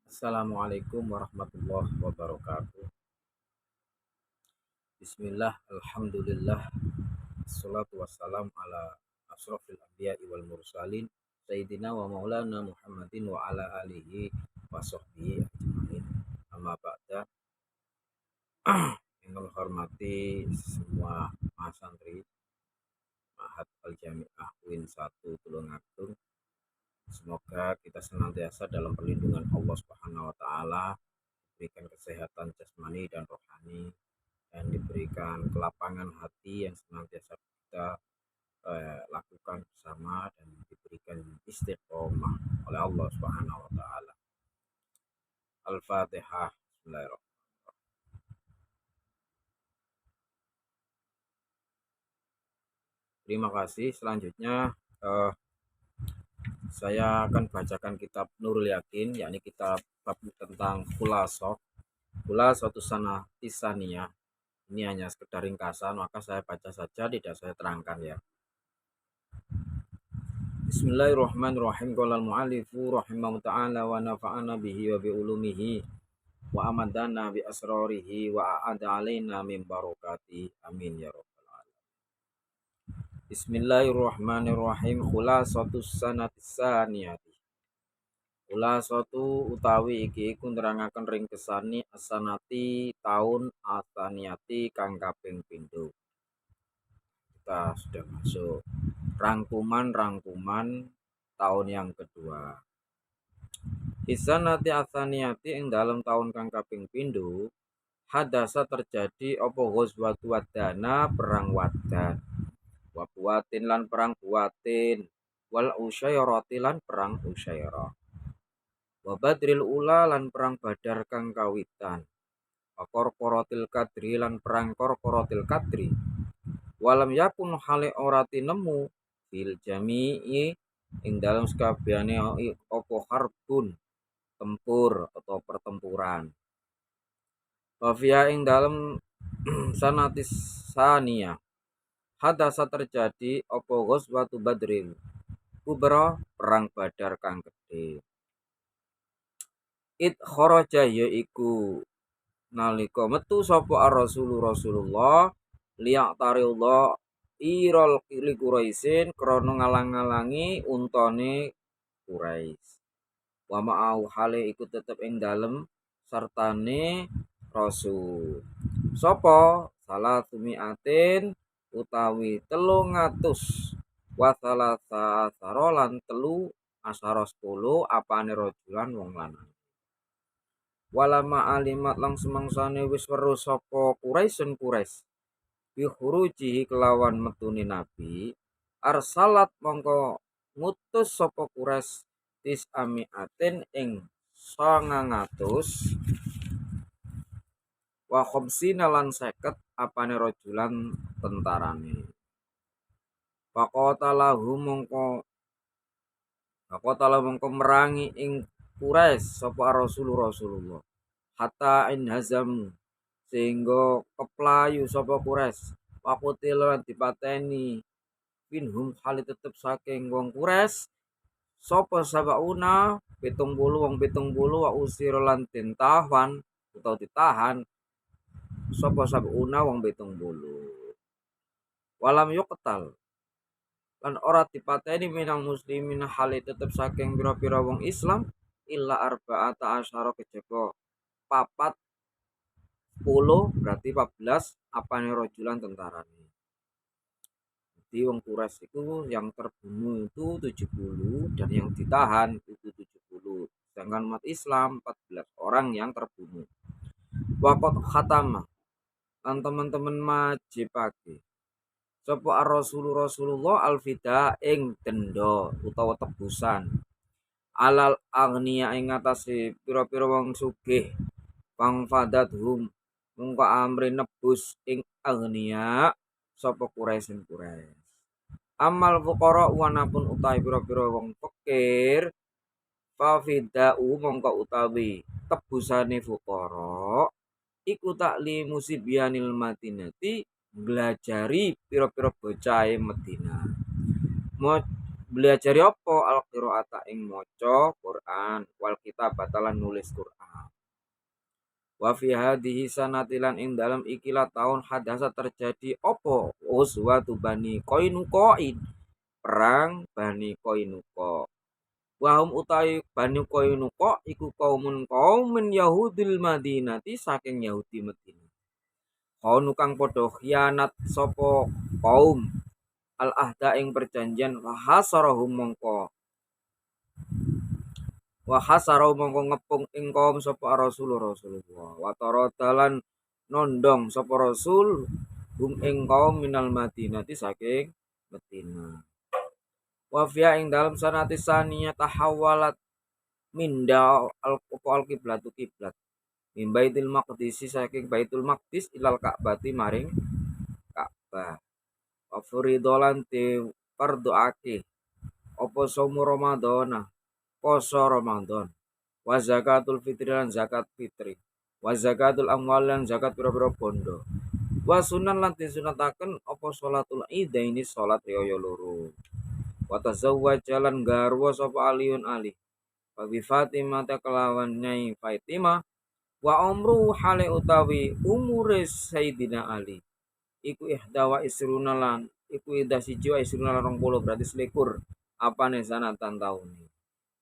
Assalamualaikum warahmatullahi wabarakatuh. Bismillah, alhamdulillah, assalatu wassalam ala asrofil anbiya'i wal mursalin Sayyidina wa maulana Muhammadin wa ala alihi wa sahbihi ajma'in. Amma ba'da. Yang kami hormati semua mahasantri Ma'had Al-Jami'ah UIN 1 Tulungagung. Semoga kita senantiasa dalam perlindungan Allah Subhanahu wa taala, diberikan kesehatan jasmani dan rohani, dan diberikan kelapangan hati yang senantiasa kita lakukan bersama, dan diberikan istiqomah oleh Allah Subhanahu wa taala. Al-Fatihah. Bismillahirrahmanirrahim. Terima kasih. Selanjutnya saya akan bacakan kitab Nurul Yakin, yakni kitab tentang Khulasatus Sanah Tisaniyah. Ini hanya sekedar ringkasan, maka saya baca saja, tidak saya terangkan ya. Bismillahirrahmanirrahim. Qala al-mu'allifu rahimahullahu ta'ala wa nafa'ana bihi wa bi ulumihi wa amadana bi asrarihi wa a'ada alaina min barakati. Amin ya rabbal alamin. Bismillahirrahmanirrahim. Khulasatus sanatis saniyati. Khulasatu utawi iki iku nerangaken ringkesani asanati taun asaniyati kang kaping pindho. Kita sudah masuk rangkuman tahun yang kedua. Hisanati asaniyati ing dalam tahun kang kaping pindho hadasa terjadi apa ghazwatu wadana perang wadan, wa buatin lan perang buatin, wal usyairati lan perang usyairah, wa badril ula lan perang badar kang kawitan, wa korkorotil kadri lan perang korkorotil kadri, walam yakun hale ora tinemu fil jami'i ing dalam sekabehane apa harbun tempur atau pertempuran. Wafia ing dalam sanatis saniyah hadasa terjadi apa ghazwatu badrin kubra perang badar kang gede. It kharaja yaiku nalika metu sapa Rasulullah liyak tarillah irol li Quraisyin krana ngalang-alangi untane Quraisy. Wa ma'au hale iku tetep ing dalem sartane Rasul. Sapa salah tumiatin utawi 300 wa salasa sarolan 3 asara 10 apane rajulan wong lanang. Walama alimat lang semangsane wis weruh sapa Quraisy bi khurujihi kelawan metune Nabi, arsalat mongko ngutus sapa Quraisy tis'amiatin ing 900 wa khamsina lan 50 apane rajulan tentarane. Faqatalahu mongko merangi ing Quraisy sapa Rasulullah hatta in hazamu sehingga keplayu sapa Quraisy, pakutil lan dipateni minhum hali tetep saking wong Quraisy sapa sabauna 70 wong 70 wa usir lan tintawan utawa ditahan sapa sabuna wong 70. Walam yuqtal lan ora dipateni minang muslimin hali tetep saking pira-pira wong Islam illa arba'ata asyara kejaba 10 berarti 14 apane rajulan tentarane. Jadi wong Quraisy itu yang terbunuh itu 70 dan yang ditahan itu 70. Sedangkan umat Islam 14 orang yang terbunuh. Waqat khatama lan teman-teman majibake sapa Rasulullah alfida ing denda utawa tebusan alal agniya ing atase pira-pira wong sugih pang fadathum mungko amri nebus ing agniya sapa Quraisy. Amal fuqara wanapun utawi pira-pira wong fakir fafidau mongko utawi tebusane fuqara iku takli musibyanil madinati nglajari pira-pira bocahe Madinah. Beliajari apa al-qiraata ing maca Quran wal kitabata lan nulis Quran. Wa fi hadhihi sanatilan ing dalam ikilah tahun hadasa terjadi apa uswatu bani Qainuqain perang Bani Qainuqa. Wahum utai Bani Qainuqa iku kaumun Yahudil Madinati saking Yahudi Madinah. Kaunu kang padha khianat sapa kaum al ahda ing perjanjian wahasarau mongko ngepung ing kaum sapa Rasulullah wa taradalan nondong sapa Rasul hum ing kaum minal Madinati saking Madinah. Wa fiya ing dalam sanati saniyah tahawalat minda al kiblatu kiblat min Baitul Maqdis saking Baitul Maqdis ilal Ka'bati maring Ka'bah. Wa furidolan te pardoake apa somu Ramadana poso Ramadan wa zakatul fitri lan zakat fitri wa zakatul amwal lan zakat pira-pira bondo wa sunan lan disunataken apa salatul idaini salat riyaya loro wa tazawwaja lan garwa sapa Aliun Ali wa bi Fatimah ta kelawan Nyai Fatimah wa umru hale utawi umure Sayyidina Ali iku ihdawa isruna lan iku ida siji wa isruna lan 20 berarti selikur apane sanatan taun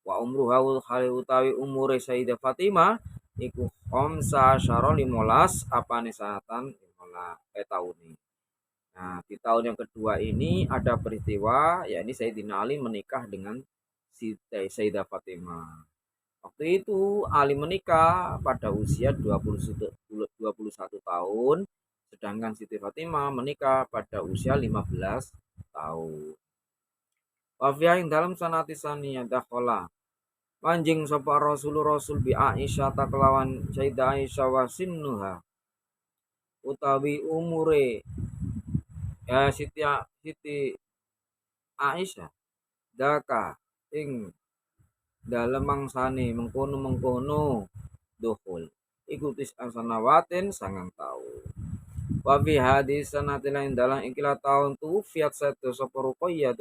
wa umru haul hale utawi umure Sayyidah Fatimah iku khamsa asyara 15 apane sanatan 15 tahun. Nah, di tahun yang kedua ini ada peristiwa yakni Sayyidina Ali menikah dengan Sayyidah Fatimah. Waktu itu Ali menikah pada usia 21 tahun, sedangkan Siti Fatimah menikah pada usia 15 tahun. Wafiyah yang dalam sanati saniyah dakhala manjing sapa Rasul bi Aisyah ta kelawan Sayyidah Aisyah wa sinnuha utawi umure Siti Aisyah daka ing dalem mangsane mengkono dukhul iku asanawatin sangang taun. Wa fi hadis sanati lain dalam ikilah tahun tu fiat satu sapa Ruqayyah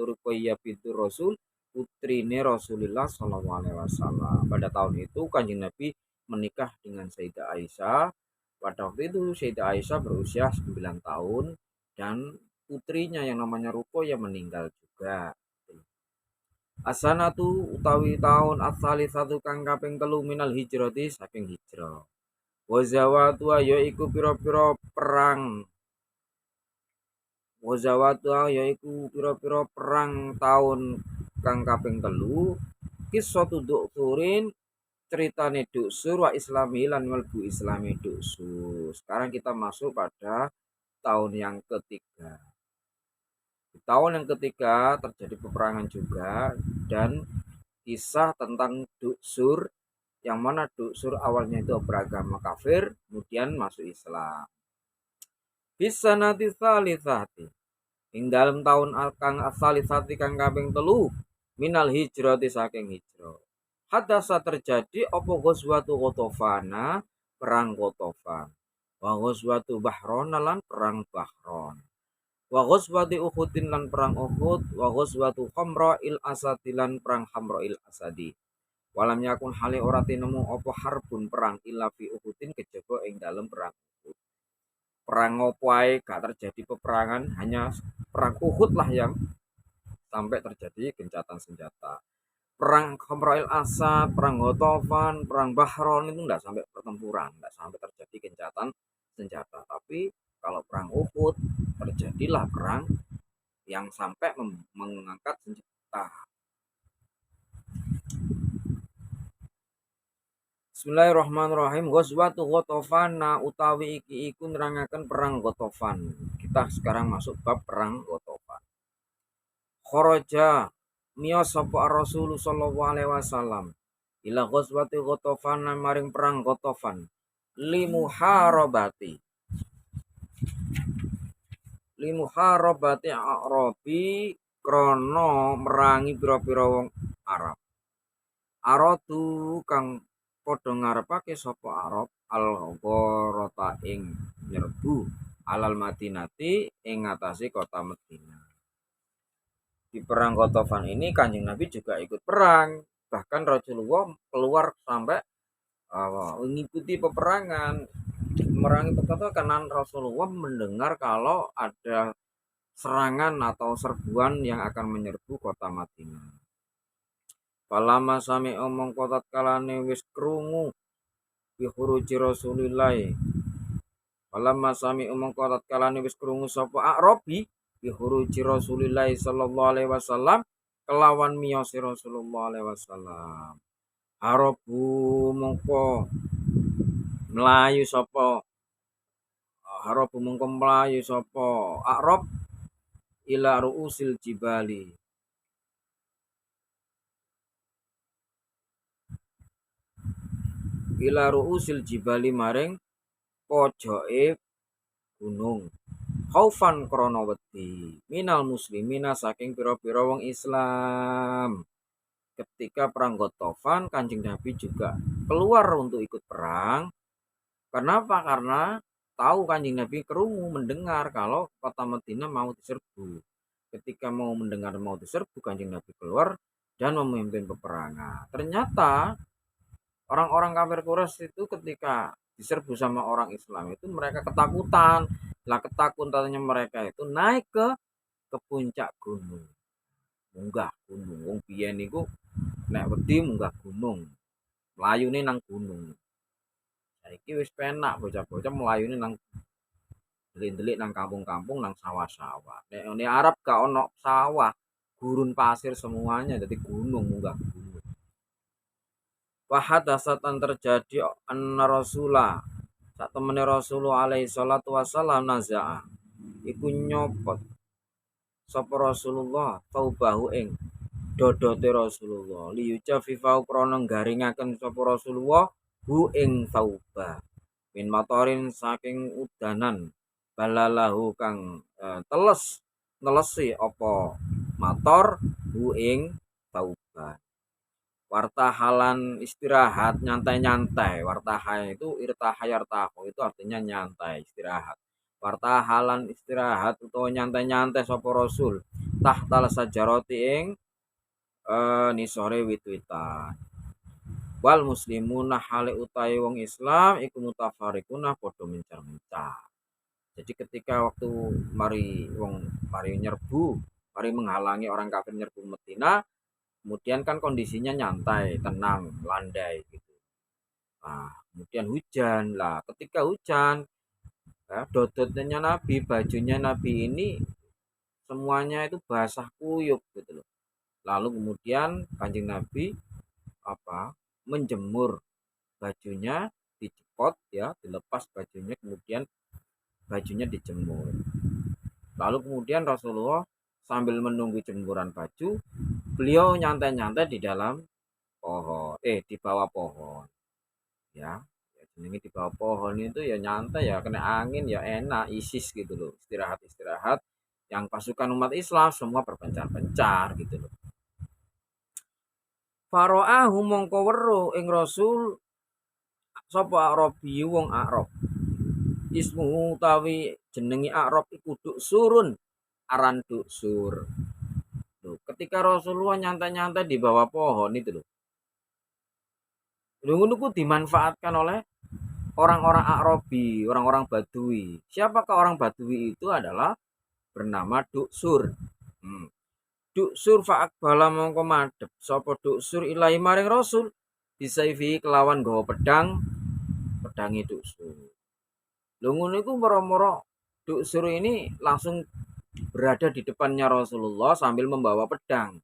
bintu Rasul putrine Rasulullah sallallahu alaihi wasallam. Pada tahun itu Kanjeng Nabi menikah dengan Sayyidah Aisyah. Pada waktu itu Sayyidah Aisyah berusia 9 tahun dan putrinya yang namanya Ruqayyah meninggal juga. Asanatu utawi tahun asali satu kang kaping 3 minal hijrati saking hijrah. Wa zawatu yaiku pira-pira perang. Wa zawatu yaiku pira-pira perang tahun kang kaping 3 kisatu doktorin ceritane duksur wa islami lan melbu islami duksur. Sekarang kita masuk pada tahun yang ketiga. Di tahun yang ketiga terjadi peperangan juga dan kisah tentang duksur yang mana duksur awalnya itu beragama kafir kemudian masuk Islam. Bisa nanti salisati ing dalam tahun kang asalisati kang kaping 3 minal hijrati saking hijrah. Hadasa terjadi apa ghazwatu Ghatafana perang Ghatafan. Wa ghazwatu Bahrona lan perang Bahron. Wa ghazwati Uhudin lan perang Uhud, wa ghazwatu Khamra'il Asadi lan perang Khamra'il Asadi. Walam yakun hale ora tinemu apa harbun perang illa fi Uhudin kejaba ing dalem perang Uhud. Perang opo ae gak terjadi peperangan, hanya perang Uhud lah yang sampai terjadi gencatan senjata. Perang Khamra'il Asad, perang Ghatafan, perang Bahron itu enggak sampai pertempuran, enggak sampai terjadi gencatan senjata. Tapi kalau perang Uhud terjadilah perang yang sampai mengangkat senjata. Bismillahirrahmanirrahim. Ghazwatu Ghatafan utawi iki iku nerangaken perang Ghatafan. Kita sekarang masuk bab perang Ghatafan. Kharaja miyos sapa Rasulullah sallallahu alaihi wasallam ila ghazwati Ghatafan maring perang Ghatafan limuharabati Arabi krana merangi pira-pira wong Arab. Aradu kang padha ngarepake sapa Arab al-gharata ing nyerbu alal Madinati ing ngatasi kota Madinah. Di perang Ghatafan ini Kanjeng Nabi juga ikut perang. Bahkan Rasulullah keluar sampai mengikuti peperangan. Merangi perkara karena Rasulullah mendengar kalau ada serangan atau serbuan yang akan menyerbu kota Madinah. Palama sami omong kotat kalane wis krungu bi khuruji Rasulillah. Palama sami omong kotat kalane wis krungu sapa Arabi bi khuruji Rasulillah sallallahu alaihi wasallam kelawan miyose Rasulullah alaihi wasallam. Arabu mongko melayu sapa Arabu mongko melayu sapa Arab ila ruusil jibali maring pojoke gunung khaufan krana wedi minal muslimina saking pira-pira wong Islam. Ketika perang Ghatafan Kanjeng Nabi juga keluar untuk ikut perang. Kenapa? Karena tahu Kanjeng Nabi kerungu mendengar kalau kota Madinah mau diserbu. Ketika mau mendengar mau diserbu, Kanjeng Nabi keluar dan memimpin peperangan. Ternyata orang-orang kafir Quraisy itu ketika diserbu sama orang Islam itu mereka ketakutan. Lah ketakutannya mereka itu naik ke puncak gunung. Munggah gunung. Wong biyen niku nek wedi munggah gunung. Mlayune nang gunung. Saiki wis penak bocah-bocah mlayune nang delik-delik nang kampung-kampung nang sawah-sawah. Nek Arab gak ono sawah, gurun pasir semuanya jadi gunung munggah gunung. Wahadasatan terjadi anna Rasulullah sak temene Rasulullah alaihi salatu wasallam naza'a iku nyopot sapa Rasulullah taubahu ing dodote Rasulullah liyuja fifau krana garingaken sapa Rasulullah hu ing taubah min matorin saking udanan balalahu kang nelesi apa mator hu ing taubah. Wartahalan istirahat nyantai-nyantai. Wartaha itu irtahayartahu itu artinya nyantai istirahat. Wartahalan istirahat utawa nyantai-nyantai sapa Rasul tahtal sajaroti ing nisore wit-witan. Wal muslimuna hale utahe wong Islam iku mutafarriquna padha mencar-mencar. Jadi ketika waktu mari nyerbu, mari menghalangi orang kafir nyerbu Madinah, kemudian kan kondisinya nyantai, tenang, landai gitu. Nah, kemudian hujan lah. Ketika hujan, ya, dodotnya Nabi, bajunya Nabi ini semuanya itu basah kuyup gitu loh. Lalu kemudian Kanjeng Nabi menjemur bajunya, dicepot ya, dilepas bajunya, kemudian bajunya dijemur. Lalu kemudian Rasulullah sambil menunggu jemuran baju, beliau nyantai-nyantai di dalam pohon, di bawah pohon. Ya, jenenge di bawah pohon itu ya nyantai ya, kena angin ya enak, isis gitu loh. Istirahat-istirahat yang pasukan umat Islam semua berpencar-pencar gitu loh. Faro'ahu mongko weruh ing Rasul sapa Arabi wong Arab. Ismu tawi jenengi Arab iku Duksurun, aran Duksur. Loh, ketika Rasulullah nyantai-nyantai di bawah pohon itu loh. Ngono ku dimanfaatkan oleh orang-orang Arabi, orang-orang Badui. Siapakah orang Badui itu adalah bernama Duksur. Duksur fa'akbala mongko madhep sapa Duksur ilahi maring Rasul disaifi kelawan nggawa pedangi Duksur. Lho ngono iku moro-moro Duksur ini langsung berada di depannya Rasulullah sambil membawa pedang.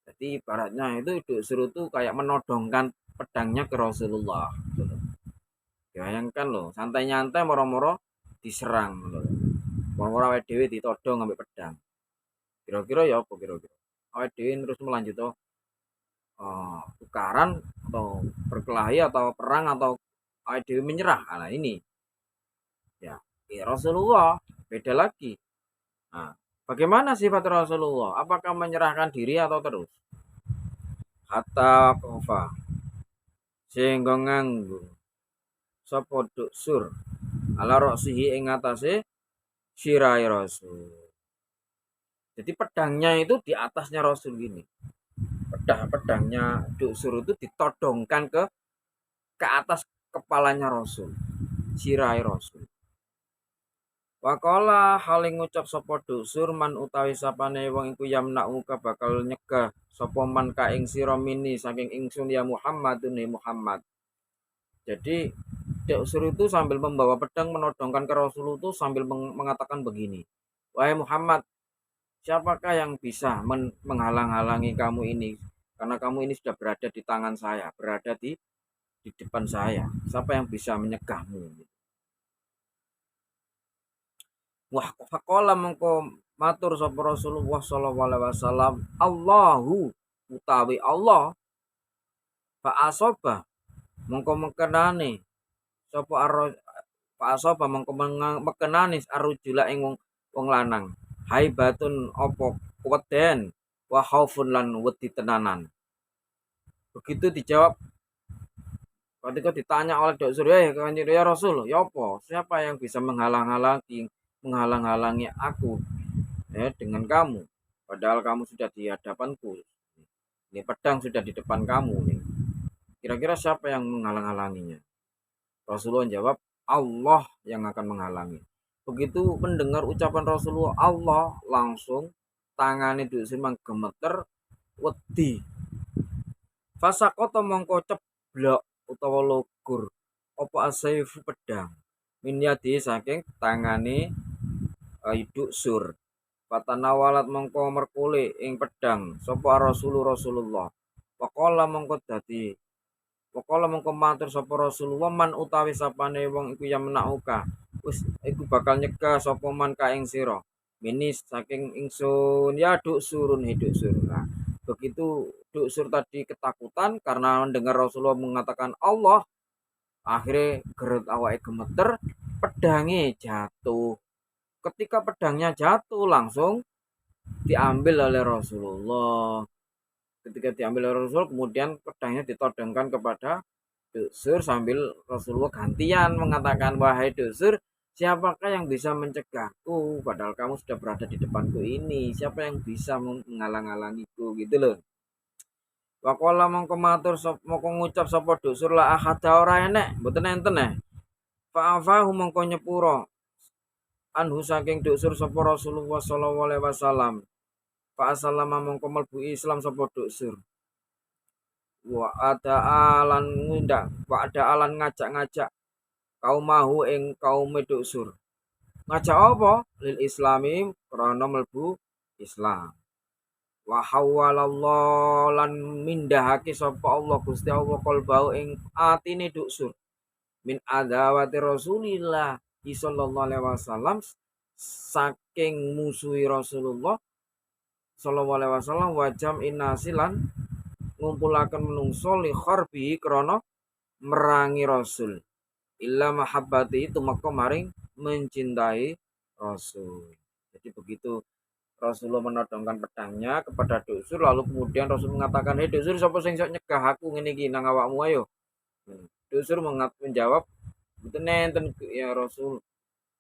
Jadi ibaratnya itu Duksur itu kayak menodongkan pedangnya ke Rasulullah. Bayangkan loh, santai-nyantai moro-moro diserang loh. Moro-moro awake dhewe ditodong ngambil pedang. Kira-kira ya apa kira-kira? Awake dhewe terus melanjut tukaran atau berkelahi atau perang atau awake dhewe menyerah. Nah ini ya, Rasulullah beda lagi. Nah, bagaimana sifat Rasulullah? Apakah menyerahkan diri atau terus? Hatta kofa sehingga nganggo sapa Duksur ala roksihi ing atase sirai Rasul. Jadi pedangnya itu di atasnya Rasul gini. Pedangnya Duksur itu ditodongkan ke atas kepalanya Rasul, sirai Rasul. Wakola haling ngucap sapa Duksur man utawi sapane wong iku yamnauka bakal nyegah sapa man ka ing sira mini saking ingsun ya Muhammadun Muhammad. Jadi Duksur itu sambil membawa pedang menodongkan ke Rasul itu sambil mengatakan begini. Wahai Muhammad, siapakah yang bisa menghalang-halangi kamu ini? Karena kamu ini sudah berada di tangan saya, berada di depan saya. Siapa yang bisa menyegahmu? Wah, faqala mengko matur sapa Rasulullah sallallahu alaihi wasallam, Allahu utawi Allah fa asoba mengko mekenani sapa fa asoba mengko mekenani arujula ing wong lanang. Haibatun opo kuweden wa khaufun lan wedi tenanan. Begitu dijawab ketika ditanya oleh Dok Surya, ya Rasul, ya apa? Siapa yang bisa menghalang-halangi aku dengan kamu? Padahal kamu sudah di hadapanku. Ini pedang sudah di depan kamu nih. Kira-kira siapa yang menghalang-halanginya? Rasulullah jawab, Allah yang akan menghalangi. Begitu mendengar ucapan Rasulullah Allah, langsung tangannya Duk Surya gemeter, wedi. Fasaqata mongko ceblok utawa logur apa asaifu pedang min yadi saking tangane Iduk Sur. Patanawalat mongko merkule ing pedang sapa Rasulullah. Waqala mongko matur sapa Rasulullah man utawi sapane wong iku yang menauka. Wis iku bakal nyegah sapa man ka ing sira. Minis saking ingsun ya Duk Surun hidup sur. Nah, begitu Duk Sur tadi ketakutan karena mendengar Rasulullah mengatakan Allah, akhirnya gerut awake gemeter, pedangnya jatuh. Ketika pedangnya jatuh langsung diambil oleh Rasulullah. Ketika diambil oleh Rasul, kemudian pedangnya ditodongkan kepada Duksur sambil Rasulullah gantian mengatakan, wahai Duksur, siapakah yang bisa mencegahku? Padahal kamu sudah berada di depanku ini. Siapa yang bisa menghalang-halangiku gitu loh. Wakola mongko matur mongko ngucap sapa Duksur la ahada ora enek, mboten enten Fa'afahu mongko nyepuro anhu saking Duksur sapa Rasulullah sallallahu alaihi wasallam. Fa'asallama mongko mlebu Islam sapa Duksur. Wa ada alan ngajak-ngajak kaum mahu ing kaum Duksur. Ngajak apa? Lil Islami krana mlebu Islam. Wa hawwalallahu lan mindahake sapa Allah Gusti Allah qalbau ing atine Duksur. Min adawati Rasulillah sallallahu alaihi wasallam saking musuhi Rasulullah sallallahu alaihi wasallam wajam inasilan ngumpulaken menungso li kharbi krana merangi Rasul illa mahabbati itu maka maring mencintai Rasul. Jadi begitu Rasulullah menodongkan pedangnya kepada Duksur lalu kemudian Rasul mengatakan, "Hei Duksur, sapa sing sok nyegah aku ngene iki nang awakmu ayo." Duksur menjawab, "Mboten nenten ya Rasul.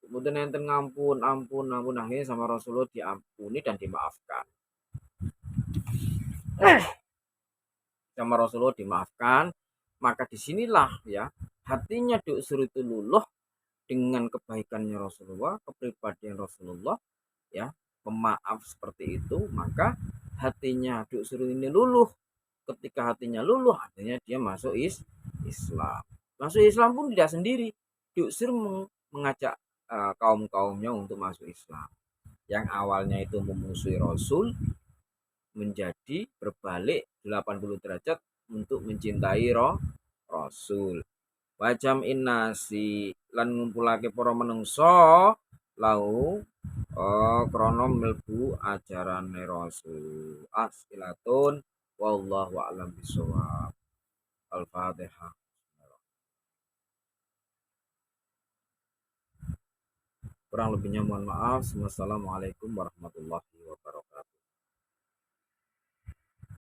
Mboten nenten ngampun, ampun. Akhirnya sama Rasulullah diampuni dan dimaafkan. Sama Rasulullah dimaafkan, maka disinilah ya hatinya Duksur itu luluh dengan kebaikannya Rasulullah, kepribadian Rasulullah, ya pemaaf seperti itu, maka hatinya Duksur ini luluh. Ketika hatinya luluh, artinya dia masuk Islam. Masuk Islam pun tidak sendiri. Duksur mengajak kaum-kaumnya untuk masuk Islam. Yang awalnya itu memusuhi Rasul menjadi berbalik 80 derajat untuk mencintai Rasul. Wajam innasi lan ngumpulake para menungso lau krana mlebu ajarane Rasul. Asilatun wallahu a'lam bishawab. Al-Fatihah. Kurang lebihnya mohon maaf. Wassalamualaikum warahmatullahi wabarakatuh.